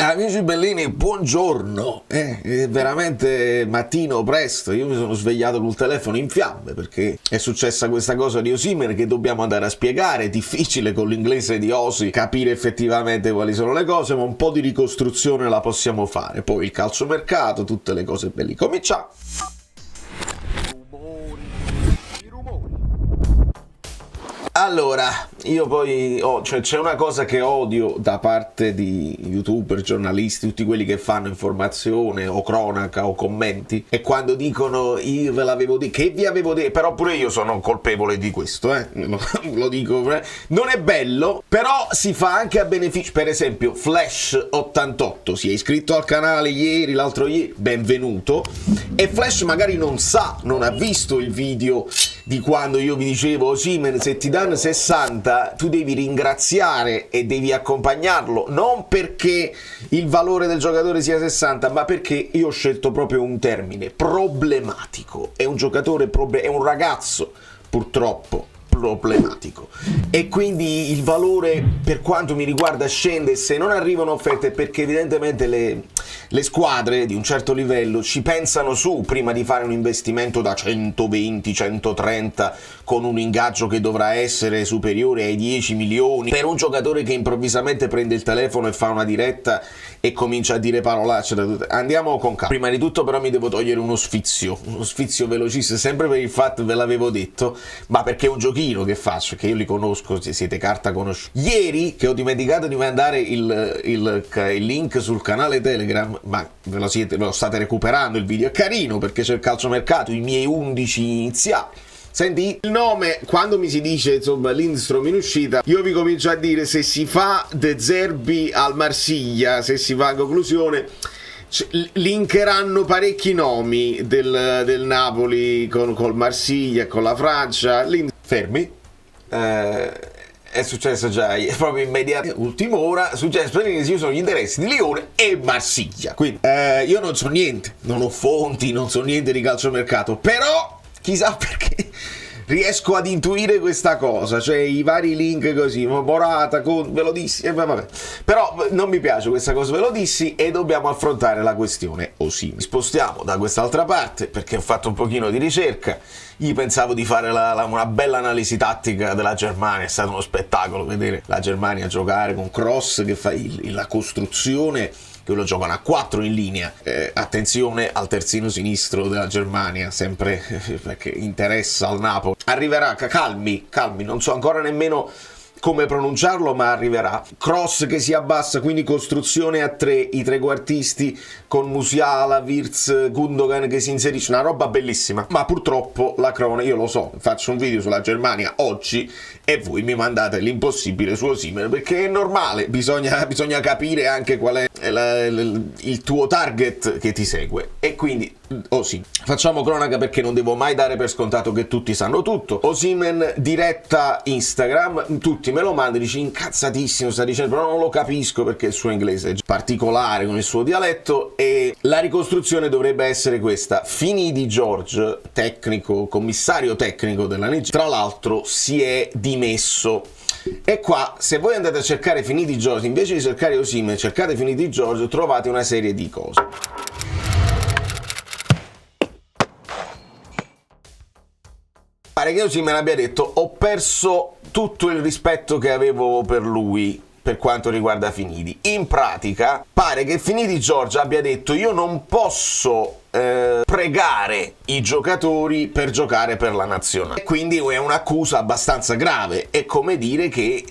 Amici bellini, buongiorno. È veramente mattino presto. Io mi sono svegliato col telefono in fiamme perché è successa questa cosa di Osimhen che dobbiamo andare a spiegare. È difficile con l'inglese di Osi capire effettivamente quali sono le cose, ma un po' di ricostruzione la possiamo fare. Poi il calciomercato, tutte le cose belle. Cominciamo. Allora, io poi c'è una cosa che odio da parte di youtuber, giornalisti, tutti quelli che fanno informazione o cronaca o commenti, e quando dicono io ve l'avevo detto, che vi avevo detto, però pure io sono colpevole di questo, lo dico, non è bello, però si fa anche a beneficio. Per esempio Flash88 si è iscritto al canale ieri, l'altro ieri, benvenuto, e Flash magari non ha visto il video di quando io vi dicevo Osimhen, se ti danno 60 tu devi ringraziare e devi accompagnarlo, non perché il valore del giocatore sia 60, ma perché io ho scelto proprio un termine problematico. È un giocatore è un ragazzo purtroppo problematico, e quindi il valore per quanto mi riguarda scende se non arrivano offerte, perché evidentemente le squadre di un certo livello ci pensano su prima di fare un investimento da 120-130 con un ingaggio che dovrà essere superiore ai 10 milioni per un giocatore che improvvisamente prende il telefono e fa una diretta e comincia a dire parolacce. Andiamo con calma. Prima di tutto però mi devo togliere uno sfizio velocissimo, sempre per il fatto, ve l'avevo detto, ma perché è un giochino che faccio, che io li conosco, siete carta conosciuta. Ieri, che ho dimenticato di mandare il link sul canale Telegram, ma ve lo state recuperando il video, è carino perché c'è il calciomercato, i miei 11 iniziali. Senti, il nome, quando mi si dice insomma Lindstrom in uscita, io vi comincio a dire se si fa De Zerbi al Marsiglia, se si va a conclusione, linkeranno parecchi nomi del Napoli col Marsiglia, con la Francia. Fermi. È successo già proprio immediatamente, ultima ora, è successo che ci sono gli interessi di Lione e Marsiglia. Quindi io non so niente, non ho fonti, non so niente di calciomercato, però chissà perché riesco ad intuire questa cosa, cioè i vari link così, Morata, ve lo dissi, vabbè. Però non mi piace questa cosa, ve lo dissi, e dobbiamo affrontare la questione Osimhen. Spostiamo da quest'altra parte perché ho fatto un pochino di ricerca. Io pensavo di fare una bella analisi tattica della Germania, è stato uno spettacolo vedere la Germania giocare con Kroos che fa la costruzione, che lo giocano a 4 in linea. Attenzione al terzino sinistro della Germania, sempre perché interessa al Napoli. Arriverà, calmi, non so ancora nemmeno come pronunciarlo, ma arriverà. Kroos che si abbassa, quindi costruzione a 3, i trequartisti con Musiala, Wirtz, Gundogan che si inserisce, una roba bellissima. Ma purtroppo la cronaca, io lo so, faccio un video sulla Germania oggi e voi mi mandate l'impossibile su Osimhen, perché è normale, bisogna capire anche qual è il tuo target che ti segue, e quindi Osimhen. Facciamo cronaca perché non devo mai dare per scontato che tutti sanno tutto. Osimhen diretta Instagram, tutti me lo mandano, dici incazzatissimo, sta dicendo, però non lo capisco perché il suo inglese è particolare con il suo dialetto, e la ricostruzione dovrebbe essere questa. Finidi George, commissario tecnico della Nigeria, tra l'altro si è dimesso. E qua, se voi andate a cercare Finidi George, invece di cercare Osimhen, cercate Finidi George, trovate una serie di cose. Pare che Osimhen abbia detto: ho perso tutto il rispetto che avevo per lui per quanto riguarda Finidi. In pratica pare che Finidi George abbia detto: io non posso pregare i giocatori per giocare per la nazionale. E quindi è un'accusa abbastanza grave. È come dire che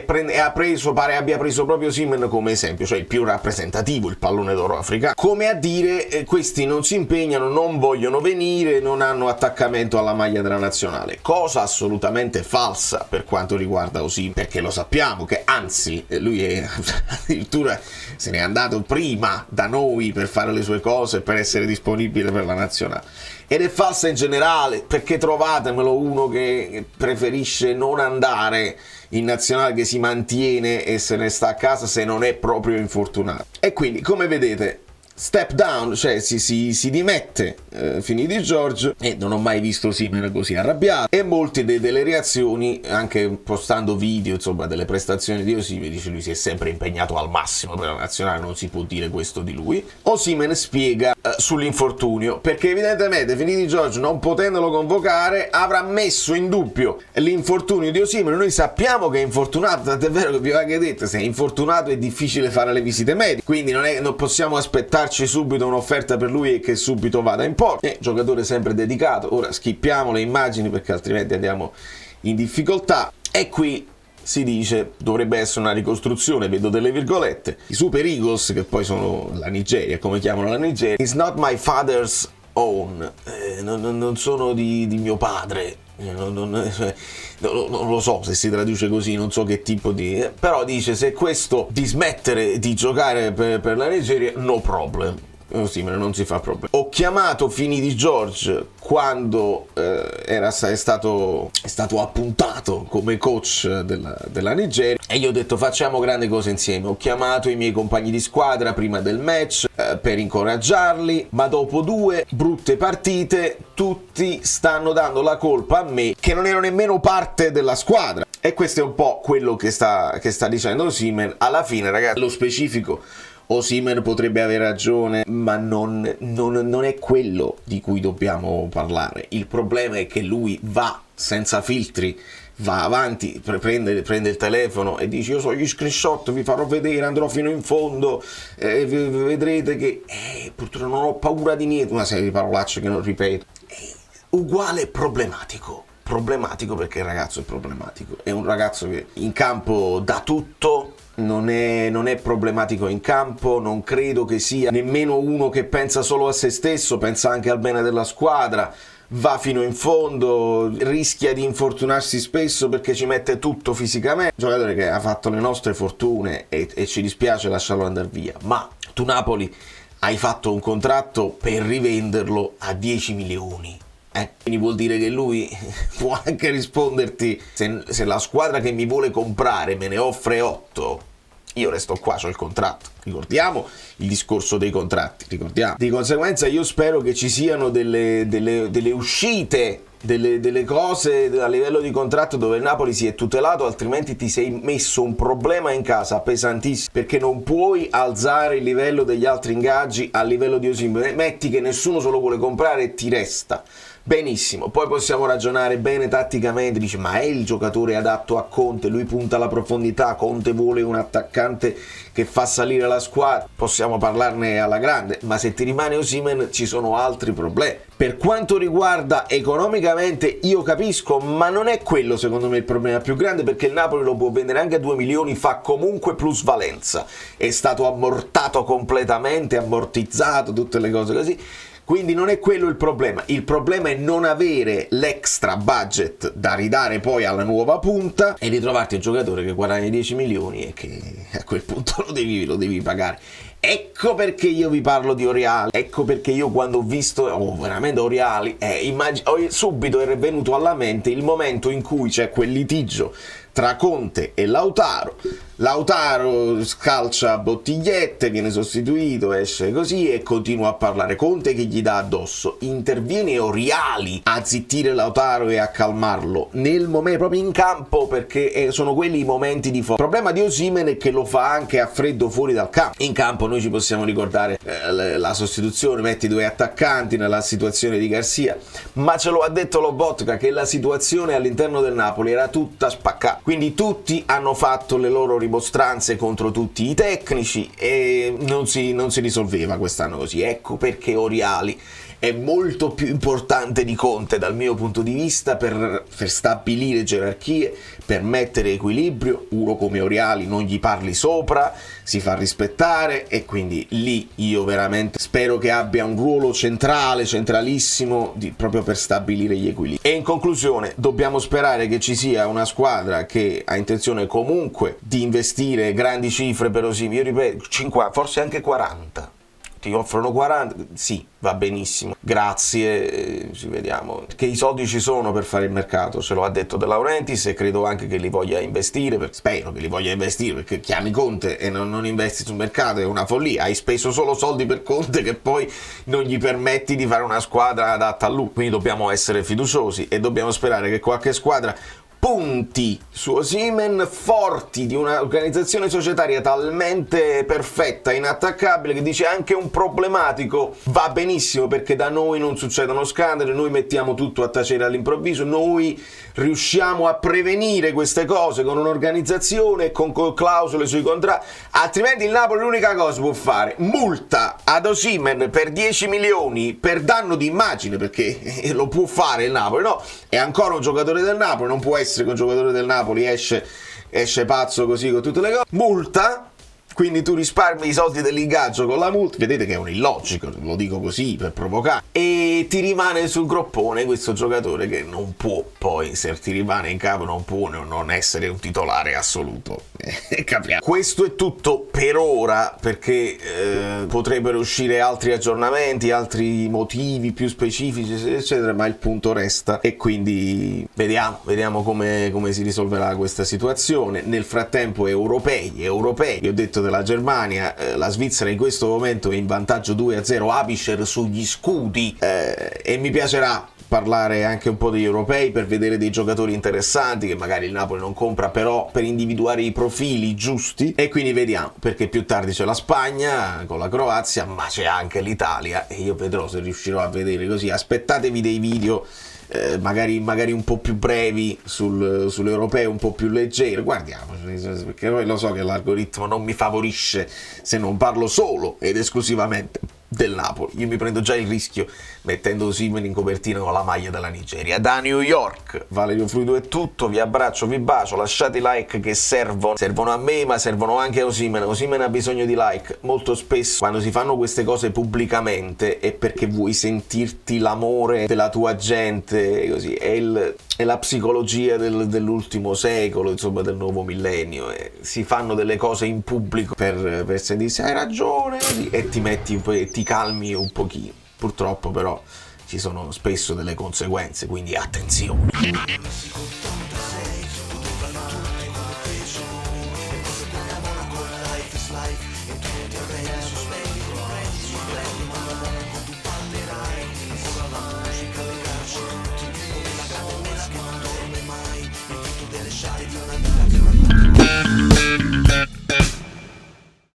pare abbia preso proprio Osimhen come esempio, cioè il più rappresentativo, il pallone d'oro africano, come a dire questi non si impegnano, non vogliono venire, non hanno attaccamento alla maglia della nazionale, cosa assolutamente falsa per quanto riguarda Osimhen, perché lo sappiamo che anzi lui addirittura se n'è andato prima da noi per fare le sue cose, per essere disponibile per la nazionale. Ed è falsa in generale, perché trovatemelo uno che preferisce non andare in nazionale, che si mantiene e se ne sta a casa se non è proprio infortunato. E quindi, come vedete, step down, cioè si dimette Finidi George, e non ho mai visto Osimhen così arrabbiato. E molte delle reazioni, anche postando video insomma delle prestazioni di Osimhen, dice lui si è sempre impegnato al massimo per la nazionale, non si può dire questo di lui. Osimhen spiega sull'infortunio, perché evidentemente Finidi George, non potendolo convocare, avrà messo in dubbio l'infortunio di Osimhen. Noi sappiamo che è infortunato, tant'è vero che vi ho anche detto, se è infortunato è difficile fare le visite mediche, quindi non possiamo aspettarci subito un'offerta per lui e che subito vada in porto. Giocatore sempre dedicato. Ora schippiamo le immagini perché altrimenti andiamo in difficoltà. E qui si dice dovrebbe essere una ricostruzione, vedo delle virgolette. I Super Eagles, che poi sono la Nigeria, come chiamano la Nigeria, "It's not my father's own", non sono di mio padre. Non lo so se si traduce così, non so che tipo di... però dice, se questo di smettere di giocare per la Nigeria, no problem. Sì, ma non si fa problema. Ho chiamato Finidi George quando è stato appuntato come coach della Nigeria, e gli ho detto facciamo grandi cose insieme. Ho chiamato i miei compagni di squadra prima del match per incoraggiarli, ma dopo 2 brutte partite tutti stanno dando la colpa a me, che non ero nemmeno parte della squadra. E questo è un po' quello che sta dicendo Osimhen. Alla fine, ragazzi, lo specifico, Osimhen potrebbe avere ragione, ma non è quello di cui dobbiamo parlare. Il problema è che lui va senza filtri, va avanti, prende il telefono e dice: io so gli screenshot, vi farò vedere, andrò fino in fondo, vedrete che purtroppo non ho paura di niente, una serie di parolacce che non ripeto. Uguale problematico perché il ragazzo è problematico, è un ragazzo che in campo dà tutto, non è problematico in campo, non credo che sia nemmeno uno che pensa solo a se stesso, pensa anche al bene della squadra, va fino in fondo, rischia di infortunarsi spesso perché ci mette tutto fisicamente. Un giocatore che ha fatto le nostre fortune e ci dispiace lasciarlo andare via, ma tu Napoli hai fatto un contratto per rivenderlo a 10 milioni. Quindi vuol dire che lui può anche risponderti: se la squadra che mi vuole comprare me ne offre 8, io resto qua, c'ho il contratto. Ricordiamo il discorso dei contratti, ricordiamo. Di conseguenza io spero che ci siano delle uscite, delle cose a livello di contratto dove il Napoli si è tutelato, altrimenti ti sei messo un problema in casa pesantissimo, perché non puoi alzare il livello degli altri ingaggi a livello di Osimhen. Metti che nessuno se lo vuole comprare e ti resta. Benissimo, poi possiamo ragionare bene tatticamente, dice ma è il giocatore adatto a Conte, lui punta alla profondità, Conte vuole un attaccante che fa salire la squadra, possiamo parlarne alla grande, ma se ti rimane Osimhen ci sono altri problemi. Per quanto riguarda economicamente io capisco, ma non è quello secondo me il problema più grande, perché il Napoli lo può vendere anche a 2 milioni, fa comunque plusvalenza, è stato ammortato completamente, ammortizzato, tutte le cose così. Quindi non è quello il problema è non avere l'extra budget da ridare poi alla nuova punta e ritrovarti un giocatore che guadagna 10 milioni e che a quel punto lo devi pagare. Ecco perché io vi parlo di Oriali, ecco perché io quando ho visto veramente Oriali, subito è venuto alla mente il momento in cui c'è quel litigio tra Conte e Lautaro scalcia bottigliette, viene sostituito, esce così e continua a parlare. Conte che gli dà addosso, interviene Oriali a zittire Lautaro e a calmarlo nel momento, proprio in campo, perché sono quelli i momenti di forza. Il problema di Osimhen è che lo fa anche a freddo fuori dal campo. In campo noi ci possiamo ricordare la sostituzione, metti 2 attaccanti nella situazione di Garcia, ma ce lo ha detto Lobotka che la situazione all'interno del Napoli era tutta spaccata, quindi tutti hanno fatto le loro rimostranze contro tutti i tecnici e non si risolveva quest'anno così. Ecco perché Oriali è molto più importante di Conte dal mio punto di vista per stabilire gerarchie, per mettere equilibrio. Uno come Oriali non gli parli sopra, si fa rispettare, e quindi lì io veramente spero che abbia un ruolo centralissimo proprio per stabilire gli equilibri. E in conclusione dobbiamo sperare che ci sia una squadra che ha intenzione comunque di investire grandi cifre per Osimhen, io ripeto 50, forse anche 40 ti offrono 40, sì, va benissimo, grazie, ci vediamo. Che i soldi ci sono per fare il mercato, ce lo ha detto De Laurentiis, e credo anche che li voglia investire, spero che li voglia investire, perché chiami Conte e non investi sul mercato è una follia, hai speso solo soldi per Conte che poi non gli permetti di fare una squadra adatta a lui, quindi dobbiamo essere fiduciosi e dobbiamo sperare che qualche squadra punti su Osimhen, forti di un'organizzazione societaria talmente perfetta, inattaccabile, che dice anche un problematico va benissimo perché da noi non succedono scandali, noi mettiamo tutto a tacere all'improvviso, noi riusciamo a prevenire queste cose con un'organizzazione e con clausole sui contratti, altrimenti il Napoli l'unica cosa può fare, multa ad Osimhen per 10 milioni per danno di immagine, perché lo può fare il Napoli, no? È ancora un giocatore del Napoli, non può essere che un giocatore del Napoli esce pazzo così con tutte le cose, multa, quindi tu risparmi i soldi dell'ingaggio con la multa, vedete che è un illogico, lo dico così per provocare, e ti rimane sul groppone questo giocatore che non può poi, se ti rimane in capo non può non essere un titolare assoluto. Capiamo. Questo è tutto per ora, perché potrebbero uscire altri aggiornamenti, altri motivi più specifici eccetera, ma il punto resta e quindi vediamo come si risolverà questa situazione. Nel frattempo europei, io ho detto della Germania, la Svizzera in questo momento è in vantaggio 2-0, Apischer sugli scudi, e mi piacerà parlare anche un po' degli europei per vedere dei giocatori interessanti che magari il Napoli non compra, però per individuare i profili giusti, e quindi vediamo, perché più tardi c'è la Spagna con la Croazia, ma c'è anche l'Italia e io vedrò se riuscirò a vedere così. Aspettatevi dei video magari un po' più brevi sull'europeo, un po' più leggero, guardiamo, perché poi lo so che l'algoritmo non mi favorisce se non parlo solo ed esclusivamente del Napoli. Io mi prendo già il rischio mettendo Osimhen in copertina con la maglia della Nigeria. Da New York, Valerio Fluido è tutto, vi abbraccio, vi bacio, lasciate i like che servono a me, ma servono anche a Osimhen. Osimhen ha bisogno di like. Molto spesso quando si fanno queste cose pubblicamente è perché vuoi sentirti l'amore della tua gente, così è la psicologia dell'ultimo secolo, insomma del nuovo millennio, e si fanno delle cose in pubblico per sentirsi hai ragione, così, e ti metti e ti calmi un pochino. Purtroppo però ci sono spesso delle conseguenze, quindi attenzione.